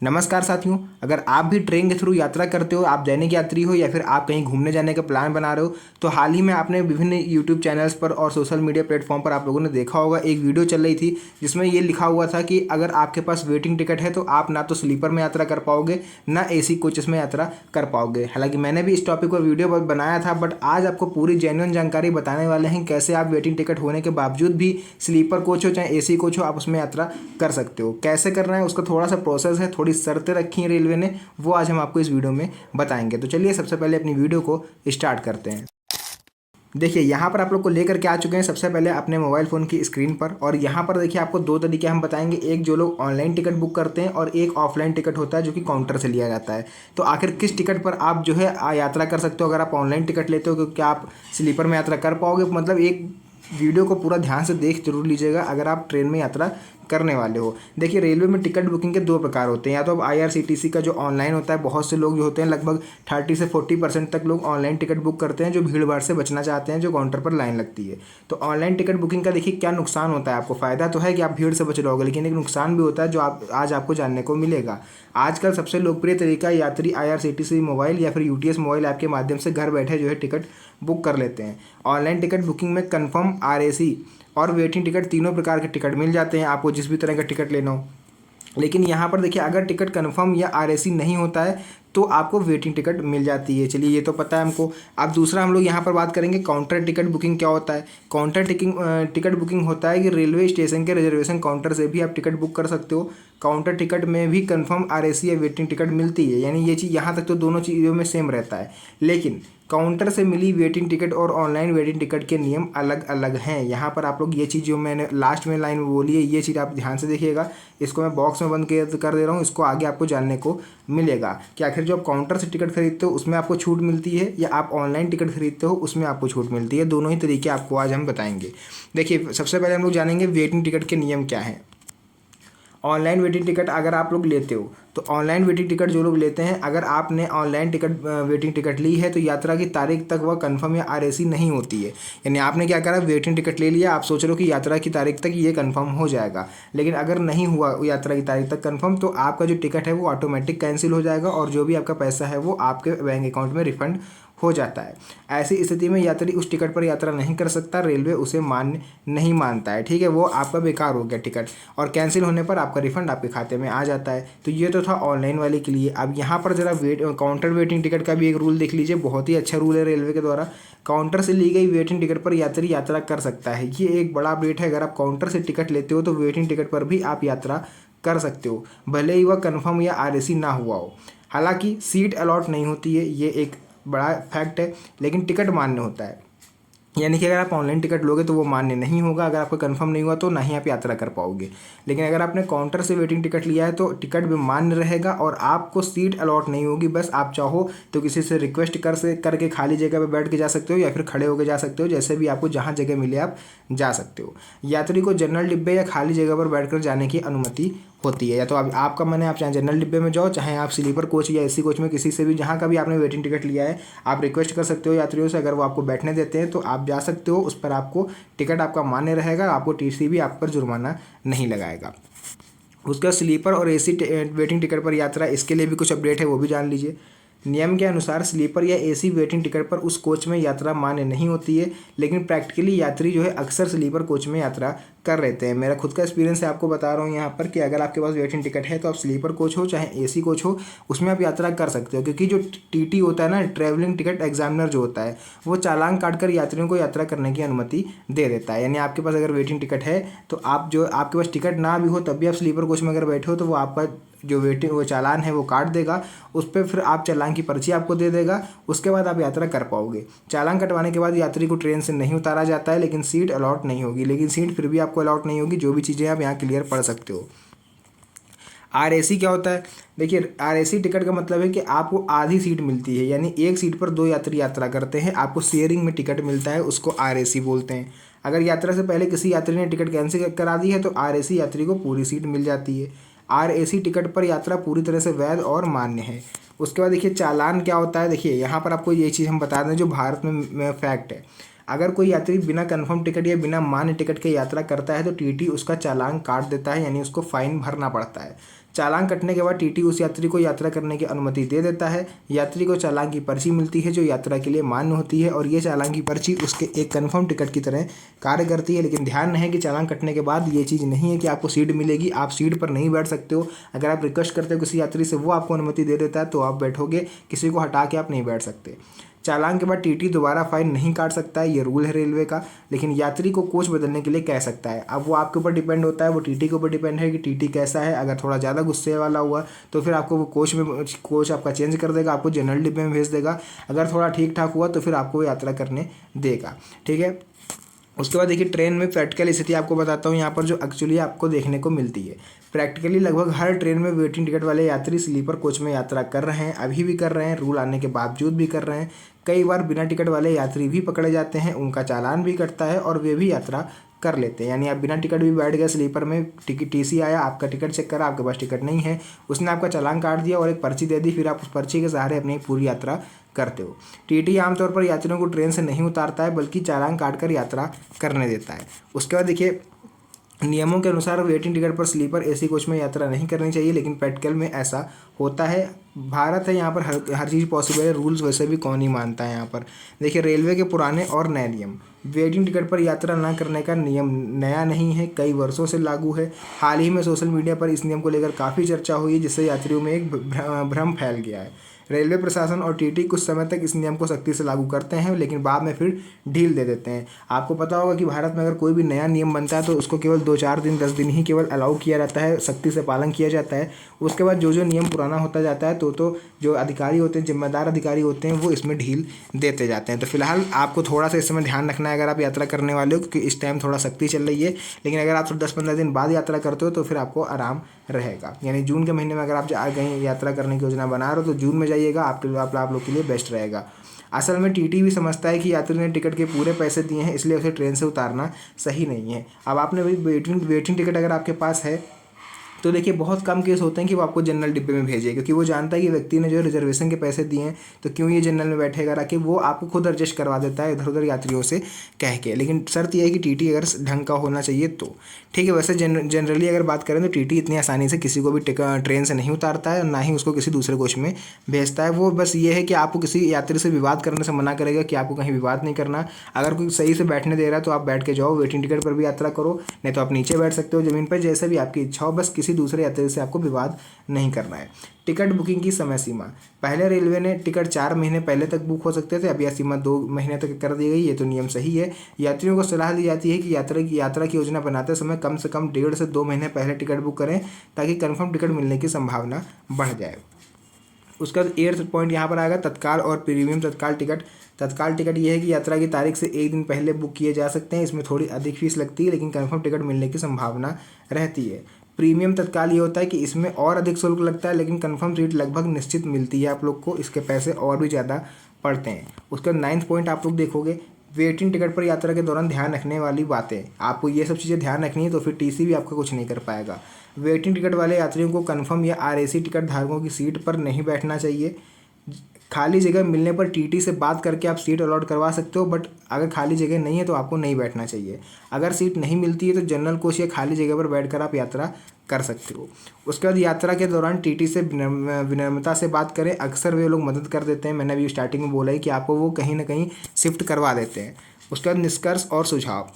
नमस्कार साथियों, अगर आप भी ट्रेन के थ्रू यात्रा करते हो, आप दैनिक यात्री हो या फिर आप कहीं घूमने जाने का प्लान बना रहे हो, तो हाल ही में आपने विभिन्न यूट्यूब चैनल्स पर और सोशल मीडिया प्लेटफॉर्म पर आप लोगों ने देखा होगा, एक वीडियो चल रही थी जिसमें ये लिखा हुआ था कि अगर आपके पास वेटिंग टिकट है तो आप ना तो स्लीपर में यात्रा कर पाओगे, ना एसी कोचेस में यात्रा कर पाओगे। हालांकि मैंने भी इस टॉपिक पर वीडियो बनाया था, बट आज आपको पूरी जेन्युइन जानकारी बताने वाले हैं कैसे आप वेटिंग टिकट होने के बावजूद भी स्लीपर कोच हो चाहे एसी कोच हो, आप उसमें यात्रा कर सकते हो। कैसे करना है उसका थोड़ा सा प्रोसेस है, थोड़ी शर्तें रखी हैं रेलवे ने, वो आज हम आपको इस वीडियो में बताएंगे। तो चलिए सबसे पहले अपनी वीडियो को स्टार्ट करते हैं। देखिए यहाँ पर आप लोग को लेकर के आ चुके हैं सबसे पहले अपने मोबाइल फ़ोन की स्क्रीन पर, और यहाँ पर देखिए आपको दो तरीके हम बताएंगे, एक जो लोग ऑनलाइन टिकट बुक करते हैं और एक ऑफलाइन टिकट होता है जो कि काउंटर से लिया जाता है। तो आखिर किस टिकट पर आप जो है यात्रा कर सकते हो। अगर आप ऑनलाइन टिकट लेते हो तो क्या आप स्लीपर में यात्रा कर पाओगे। मतलब एक वीडियो को पूरा ध्यान से देख जरूर लीजिएगा अगर आप ट्रेन में यात्रा करने वाले हो। देखिए रेलवे में टिकट बुकिंग के दो प्रकार होते हैं, या तो अब IRCTC का जो ऑनलाइन होता है, बहुत से लोग जो होते हैं लगभग 30 से 40% तक लोग ऑनलाइन टिकट बुक करते हैं जो भीड़ भाड़ से बचना चाहते हैं, जो काउंटर पर लाइन लगती है। तो ऑनलाइन टिकट बुकिंग का देखिए क्या नुकसान होता है। आपको फ़ायदा तो है कि आप भीड़ से बच रहोगे, लेकिन एक नुकसान भी होता है जो आज आपको जानने को मिलेगा। आजकल सबसे लोकप्रिय तरीका यात्री IRCTC मोबाइल या फिर UTS मोबाइल ऐप के माध्यम से घर बैठे जो है टिकट बुक कर लेते हैं। ऑनलाइन टिकट बुकिंग में कन्फर्म, RAC और वेटिंग टिकट तीनों प्रकार के टिकट मिल जाते हैं, आपको जिस भी तरह का टिकट लेना हो। लेकिन यहाँ पर देखिए अगर टिकट कंफर्म या RAC नहीं होता है तो आपको वेटिंग टिकट मिल जाती है। चलिए ये तो पता है हमको। अब दूसरा हम लोग यहाँ पर बात करेंगे काउंटर टिकट बुकिंग क्या होता है। काउंटर टिकट बुकिंग होता है कि रेलवे स्टेशन के रिजर्वेशन काउंटर से भी आप टिकट बुक कर सकते हो। काउंटर टिकट में भी कंफर्म RAC या वेटिंग टिकट मिलती है, यानी ये चीज़ यहाँ तक तो दोनों चीज़ों में सेम रहता है। लेकिन काउंटर से मिली वेटिंग टिकट और ऑनलाइन वेटिंग टिकट के नियम अलग अलग हैं। यहाँ पर आप लोग ये चीज़ जो मैंने लास्ट में लाइन में बोली है, ये चीज़ आप ध्यान से देखिएगा। इसको मैं बॉक्स में बंद कर दे रहा हूँ, इसको आगे आपको जानने को मिलेगा कि आखिर जो आप काउंटर से टिकट खरीदते हो उसमें आपको छूट मिलती है या आप ऑनलाइन टिकट खरीदते हो उसमें आपको छूट मिलती है। दोनों ही तरीके आपको आज हम बताएंगे। देखिए सबसे पहले हम लोग जानेंगे वेटिंग टिकट के नियम क्या हैं। ऑनलाइन वेटिंग टिकट अगर आप लोग लेते हो तो ऑनलाइन वेटिंग टिकट जो लोग लेते हैं, अगर आपने ऑनलाइन वेटिंग टिकट ली है तो यात्रा की तारीख तक वह कंफर्म या RAC नहीं होती है। यानी आपने क्या करा, वेटिंग टिकट ले लिया, आप सोच रहे हो कि यात्रा की तारीख तक ये कंफर्म हो जाएगा, लेकिन अगर नहीं हुआ यात्रा की तारीख तक कंफर्म तो आपका जो टिकट है वो ऑटोमेटिक कैंसिल हो जाएगा और जो भी आपका पैसा है वो आपके बैंक अकाउंट में रिफंड हो जाता है। ऐसी स्थिति में यात्री उस टिकट पर यात्रा नहीं कर सकता, रेलवे उसे मान्य नहीं मानता है। ठीक है, वो आपका बेकार हो गया टिकट, और कैंसिल होने पर आपका रिफंड आपके खाते में आ जाता है। तो ये तो था ऑनलाइन वाले के लिए। अब यहाँ पर जरा काउंटर वेटिंग टिकट का भी एक रूल देख लीजिए, बहुत ही अच्छा रूल है रेलवे के द्वारा। काउंटर से ली गई वेटिंग टिकट पर यात्री यात्रा कर सकता है, ये एक बड़ा अपडेट है। अगर आप काउंटर से टिकट लेते हो तो वेटिंग टिकट पर भी आप यात्रा कर सकते हो, भले ही वह कन्फर्म या RAC ना हुआ हो। हालांकि सीट अलॉट नहीं होती है, ये एक बड़ा फैक्ट है, लेकिन टिकट मान्य होता है। यानी कि अगर आप ऑनलाइन टिकट लोगे तो वो मान्य नहीं होगा, अगर आपका कंफर्म नहीं हुआ तो ना ही आप यात्रा कर पाओगे। लेकिन अगर आपने काउंटर से वेटिंग टिकट लिया है तो टिकट भी मान्य रहेगा और आपको सीट अलॉट नहीं होगी। बस आप चाहो तो किसी से रिक्वेस्ट करके खाली जगह पर बैठ के जा सकते हो या फिर खड़े होकर जा सकते हो, जैसे भी आपको जहाँ जगह मिले आप जा सकते हो। यात्री को जनरल डिब्बे या खाली जगह पर बैठकर जाने की अनुमति होती है। या तो आपका मन है आप चाहे जनरल डिब्बे में जाओ, चाहे आप स्लीपर कोच या AC कोच में किसी से भी, जहाँ का भी आपने वेटिंग टिकट लिया है, आप रिक्वेस्ट कर सकते हो यात्रियों से। अगर वो आपको बैठने देते हैं तो आप जा सकते हो, उस पर आपको टिकट आपका मान्य रहेगा, आपको TC भी आप पर जुर्माना नहीं लगाएगा। उसका स्लीपर और AC वेटिंग टिकट पर यात्रा, इसके लिए भी कुछ अपडेट है, वो भी जान लीजिए। नियम के अनुसार स्लीपर या AC वेटिंग टिकट पर उस कोच में यात्रा मान्य नहीं होती है, लेकिन प्रैक्टिकली यात्री जो है अक्सर स्लीपर कोच में यात्रा कर लेते हैं। मेरा खुद का एक्सपीरियंस है, आपको बता रहा हूँ यहाँ पर कि अगर आपके पास वेटिंग टिकट है तो आप स्लीपर कोच हो चाहे AC कोच हो उसमें आप यात्रा कर सकते हो, क्योंकि जो TT होता है ना, ट्रैवलिंग टिकट एग्जामिनर जो होता है, वो चालान काटकर यात्रियों को यात्रा करने की अनुमति दे देता है। यानी आपके पास अगर वेटिंग टिकट है तो आपके पास टिकट ना भी हो तब भी आप स्लीपर कोच में अगर बैठे हो तो वो आपका जो वो चालान है वो काट देगा, उस पर फिर आप चालान की पर्ची आपको दे देगा, उसके बाद आप यात्रा कर पाओगे। चालान कटवाने के बाद यात्री को ट्रेन से नहीं उतारा जाता है, लेकिन सीट अलॉट नहीं होगी। लेकिन सीट फिर भी आपको अलॉट नहीं होगी, जो भी चीज़ें आप यहाँ क्लियर पढ़ सकते हो। RAC क्या होता है। देखिए RAC टिकट का मतलब है कि आपको आधी सीट मिलती है, यानी एक सीट पर दो यात्री यात्रा करते हैं, आपको शेयरिंग में टिकट मिलता है, उसको RAC बोलते हैं। अगर यात्रा से पहले किसी यात्री ने टिकट कैंसिल करा दी है तो RAC यात्री को पूरी सीट मिल जाती है। RAC टिकट पर यात्रा पूरी तरह से वैध और मान्य है। उसके बाद देखिए चालान क्या होता है। देखिए यहाँ पर आपको ये चीज़ हम बता दें जो भारत में फैक्ट है, अगर कोई यात्री बिना कंफर्म टिकट या बिना मान्य टिकट के यात्रा करता है तो TT उसका चालान काट देता है, यानी उसको फाइन भरना पड़ता है। चालान कटने के बाद टीटी उस यात्री को यात्रा करने की अनुमति दे देता है। यात्री को चालान की पर्ची मिलती है जो यात्रा के लिए मान्य होती है और ये चालान की पर्ची उसके एक कन्फर्म टिकट की तरह कार्य करती है। लेकिन ध्यान रहे कि चालान कटने के बाद ये चीज़ नहीं है कि आपको सीट मिलेगी, आप सीट पर नहीं बैठ सकते हो। अगर आप रिक्वेस्ट करते हो किसी यात्री से, वो आपको अनुमति दे देता है तो आप बैठोगे, किसी को हटा के आप नहीं बैठ सकते। चालान के बाद टीटी दोबारा फाइन नहीं काट सकता है, ये रूल है रेलवे का। लेकिन यात्री को कोच बदलने के लिए कह सकता है। अब वो आपके ऊपर डिपेंड होता है, वो टीटी के ऊपर डिपेंड है कि टीटी कैसा है। अगर थोड़ा ज़्यादा गुस्से वाला हुआ तो फिर आपको वो कोच आपका चेंज कर देगा, आपको जनरल डिब्बे में भेज देगा। अगर थोड़ा ठीक ठाक हुआ तो फिर आपको वो यात्रा करने देगा। ठीक है। उसके बाद देखिए ट्रेन में प्रैक्टिकल स्थिति आपको बताता हूँ यहाँ पर जो एक्चुअली आपको देखने को मिलती है। प्रैक्टिकली लगभग हर ट्रेन में वेटिंग टिकट वाले यात्री स्लीपर कोच में यात्रा कर रहे हैं, अभी भी कर रहे हैं, रूल आने के बावजूद भी कर रहे हैं। कई बार बिना टिकट वाले यात्री भी पकड़े जाते हैं, उनका चालान भी कटता है और वे भी यात्रा कर लेते हैं। यानी आप बिना टिकट भी बैठ गए स्लीपर में, टिकट टीसी आया, आपका टिकट चेक करा, आपके पास टिकट नहीं है, उसने आपका चालान काट दिया और एक पर्ची दे दी, फिर आप उस पर्ची के सहारे अपनी पूरी यात्रा करते हो। टीटी आमतौर पर यात्रियों को ट्रेन से नहीं उतारता है बल्कि चालान काटकर यात्रा करने देता है। उसके बाद देखिए नियमों के अनुसार वेटिंग टिकट पर स्लीपर एसी कोच में यात्रा नहीं करनी चाहिए, लेकिन प्रैक्टिकल में ऐसा होता है। भारत है, यहाँ पर हर चीज़ पॉसिबल है, रूल्स वैसे भी कौन ही मानता है यहाँ पर। देखिए रेलवे के पुराने और नए नियम। वेटिंग टिकट पर यात्रा न करने का नियम नया नहीं है, कई वर्षों से लागू है। हाल ही में सोशल मीडिया पर इस नियम को लेकर काफ़ी चर्चा हुई है, जिससे यात्रियों में एक भ्रम फैल गया है। रेलवे प्रशासन और टीटी कुछ समय तक इस नियम को सख्ती से लागू करते हैं, लेकिन बाद में फिर ढील दे देते हैं। आपको पता होगा कि भारत में अगर कोई भी नया नियम बनता है तो उसको केवल 2-4 दिन 10 दिन ही केवल अलाउ किया जाता है, सख्ती से पालन किया जाता है। उसके बाद जो नियम पुराना होता जाता है तो जो अधिकारी होते हैं, जिम्मेदार अधिकारी होते हैं, वो इसमें ढील देते जाते हैं। तो फिलहाल आपको थोड़ा सा इस समय ध्यान रखना है अगर आप यात्रा करने वाले हो, क्योंकि इस टाइम थोड़ा सख्ती चल रही है। लेकिन अगर आप 10-15 दिन बाद यात्रा करते हो तो फिर आपको आराम रहेगा। यानी जून के महीने में अगर आप कहीं यात्रा करने की योजना बना रहे हो तो जून में जाइएगा, आप लोग के लिए बेस्ट रहेगा। असल में टीटी भी समझता है कि यात्री ने टिकट के पूरे पैसे दिए हैं, इसलिए उसे ट्रेन से उतारना सही नहीं है। अब आपने वेटिंग टिकट अगर आपके पास है तो देखिए बहुत कम केस होते हैं कि वो आपको जनरल डिब्बे में भेजे, क्योंकि वो जानता है कि व्यक्ति ने जो रिजर्वेशन के पैसे दिए हैं तो क्यों ये जनरल में बैठेगा, रखे वो आपको खुद एडजस्ट करवा देता है इधर उधर यात्रियों से कह के। लेकिन शर्त यह है कि टीटी अगर ढंग का होना चाहिए तो ठीक है। वैसे जनरली अगर बात करें तो टीटी इतनी आसानी से किसी को भी ट्रेन से नहीं उतारता है और ना ही उसको किसी दूसरे कोच में भेजता है। वो बस ये है कि आपको किसी यात्री से विवाद करने से मना करेगा कि आपको कहीं विवाद नहीं करना। अगर कोई सही से बैठने दे रहा है तो आप बैठ के जाओ, वेटिंग टिकट पर भी यात्रा करो, नहीं तो आप नीचे बैठ सकते हो ज़मीन पर, जैसे भी आपकी इच्छा हो। बस किसी दूसरे यात्री से आपको विवाद नहीं करना है। टिकट बुकिंग की समय सीमा। पहले रेलवे ने टिकट 4 महीने पहले तक बुक हो सकते थे, अब यह सीमा 2 महीने तक कर दी गई। ये तो नियम सही है। यात्रियों को सलाह दी जाती है कि यात्रा की योजना बनाते समय कम से कम 1.5 से 2 महीने पहले टिकट बुक करें ताकि कंफर्म टिकट मिलने की संभावना बढ़ जाए। उसका 8th पॉइंट यहाँ पर आएगा तत्काल और प्रीमियम तत्काल टिकट। तत्काल टिकट ये है कि यात्रा की तारीख से 1 दिन पहले बुक किए जा सकते हैं। इसमें थोड़ी अधिक फीस लगती है लेकिन कंफर्म टिकट मिलने की संभावना रहती है। प्रीमियम तत्काल ये होता है कि इसमें और अधिक शुल्क लगता है लेकिन कंफर्म सीट लगभग निश्चित मिलती है आप लोग को, इसके पैसे और भी ज़्यादा पड़ते हैं। उसका 9th पॉइंट आप लोग देखोगे वेटिंग टिकट पर यात्रा के दौरान ध्यान रखने वाली बातें। आपको ये सब चीज़ें ध्यान रखनी है तो फिर टीसी भी आपका कुछ नहीं कर पाएगा। वेटिंग टिकट वाले यात्रियों को कंफर्म या आरएसी टिकट धारकों की सीट पर नहीं बैठना चाहिए। खाली जगह मिलने पर टीटी से बात करके आप सीट अलॉट करवा सकते हो, बट अगर खाली जगह नहीं है तो आपको नहीं बैठना चाहिए। अगर सीट नहीं मिलती है तो जनरल कोच या खाली जगह पर बैठकर आप यात्रा कर सकते हो। उसके बाद यात्रा के दौरान टीटी से विनम्रता से बात करें, अक्सर वे लोग मदद कर देते हैं। मैंने अभी स्टार्टिंग में बोला है कि आपको वो कहीं ना कहीं शिफ्ट करवा देते हैं। उसके बाद निष्कर्ष और सुझाव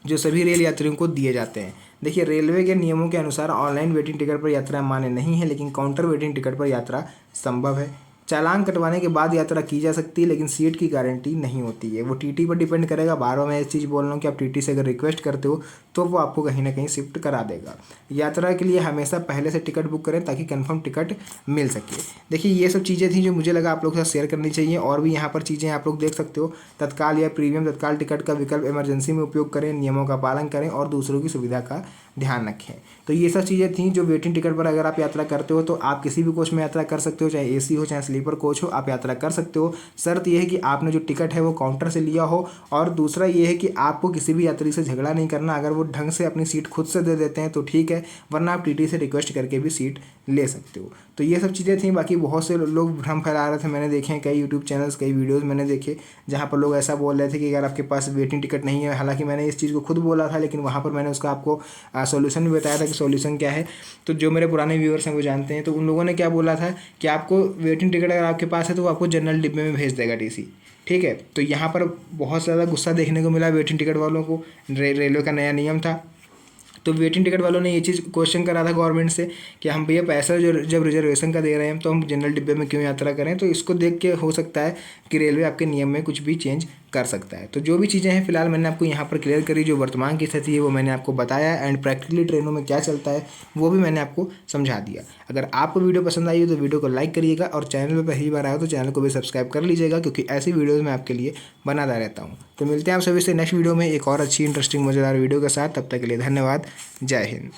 जो सभी रेल यात्रियों को दिए जाते हैं। देखिए रेलवे के नियमों के अनुसार ऑनलाइन वेटिंग टिकट पर यात्रा मान्य नहीं है, लेकिन काउंटर वेटिंग टिकट पर यात्रा संभव है। चालान कटवाने के बाद यात्रा की जा सकती है लेकिन सीट की गारंटी नहीं होती है, वो टीटी पर डिपेंड करेगा। बार बार मैं इस चीज़ बोल रहा हूँ कि आप टीटी से अगर रिक्वेस्ट करते हो तो वो आपको कहीं ना कहीं शिफ्ट करा देगा। यात्रा के लिए हमेशा पहले से टिकट बुक करें ताकि कंफर्म टिकट मिल सके। देखिए ये सब चीज़ें थी जो मुझे लगा आप लोग के साथ शेयर करनी चाहिए। और भी यहाँ पर चीज़ें आप लोग देख सकते हो। तत्काल या प्रीमियम तत्काल टिकट का विकल्प इमरजेंसी में उपयोग करें, नियमों का पालन करें और दूसरों की सुविधा का ध्यान रखें। तो ये सब चीज़ें थी जो वेटिंग टिकट पर अगर आप यात्रा करते हो तो आप किसी भी कोच में यात्रा कर सकते हो, चाहे एसी हो चाहे स्लीपर कोच हो, आप यात्रा कर सकते हो। शर्त यह है कि आपने जो टिकट है वो काउंटर से लिया हो, और दूसरा ये है कि आपको किसी भी यात्री से झगड़ा नहीं करना। अगर वो ढंग से अपनी सीट खुद से दे देते हैं तो ठीक है, वरना आप टीटी से रिक्वेस्ट करके भी सीट ले सकते हो। तो ये सब चीज़ें थी। बाकी बहुत से लोग भ्रम फैला रहे थे, मैंने देखे हैं कई यूट्यूब चैनल्स कई वीडियोस मैंने देखे जहाँ पर लोग ऐसा बोल रहे थे कि अगर आपके पास वेटिंग टिकट नहीं है, हालांकि मैंने इस चीज़ को खुद बोला था लेकिन वहाँ पर मैंने उसका आपको सॉल्यूशन भी बताया था कि सॉल्यूशन क्या है। तो जो मेरे पुराने व्यूअर्स हैं वो जानते हैं। तो उन लोगों ने क्या बोला था कि आपको वेटिंग टिकट अगर आपके पास है तो वो आपको जनरल डिब्बे में भेज देगा टीसी। ठीक है, तो यहाँ पर बहुत ज़्यादा गुस्सा देखने को मिला वेटिंग टिकट वालों को। रेलवे का नया नियम था, तो वेटिंग टिकट वालों ने ये चीज़ क्वेश्चन करा था गवर्नमेंट से कि हम भैया पैसा जो जब रिजर्वेशन का दे रहे हैं तो हम जनरल डिब्बे में क्यों यात्रा करें। तो इसको देख के हो सकता है कि रेलवे आपके नियम में कुछ भी चेंज कर सकता है। तो जो भी चीज़ें हैं फिलहाल मैंने आपको यहाँ पर क्लियर करी, जो वर्तमान की स्थिति है वो मैंने आपको बताया, एंड प्रैक्टिकली ट्रेनों में क्या चलता है वो भी मैंने आपको समझा दिया। अगर आपको वीडियो पसंद आई हो तो वीडियो को लाइक करिएगा, और चैनल पर पहली बार आया हो तो चैनल को भी सब्सक्राइब कर लीजिएगा, क्योंकि ऐसी वीडियोज़ मैं आपके लिए बनाता रहता हूँ। तो मिलते हैं आप सभी से नेक्स्ट वीडियो में एक और अच्छी इंटरेस्टिंग मज़ेदार वीडियो के साथ। तब तक के लिए धन्यवाद। जय हिंद।